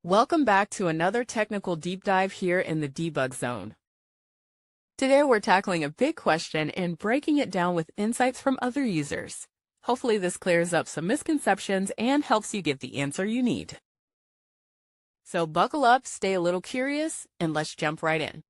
Welcome back to another technical deep dive here in the debug zone. Today we're tackling a big question and breaking it down with insights from other users. Hopefully this clears up some misconceptions and helps you get the answer you need. So buckle up, stay a little curious, and let's jump right in.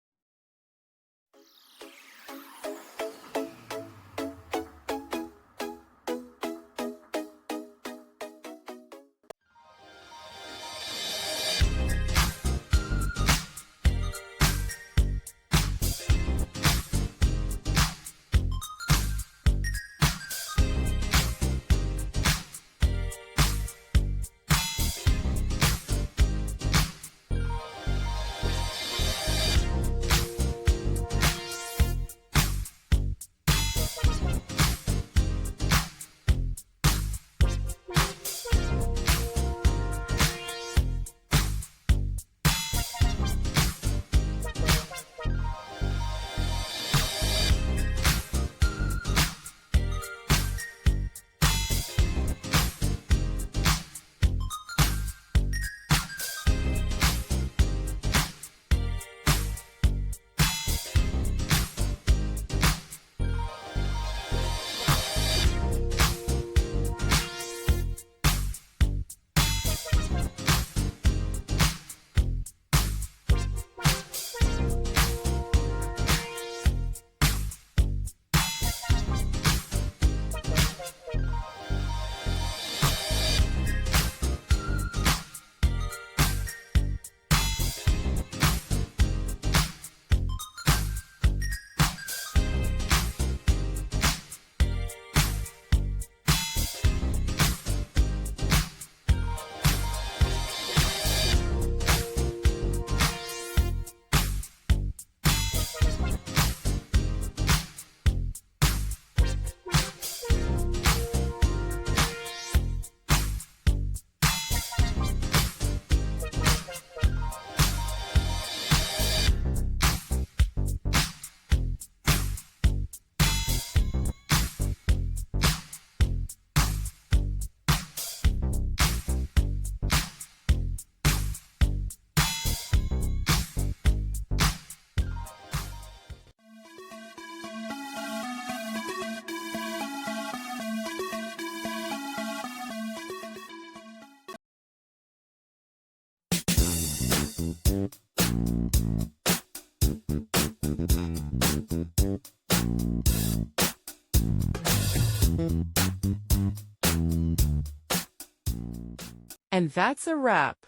And that's a wrap.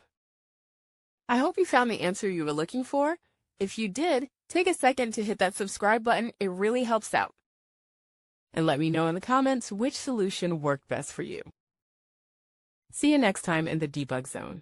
I hope you found the answer you were looking for. If you did, take a second to hit that subscribe button. It really helps out. And let me know in the comments which solution worked best for you. See you next time in the debug zone.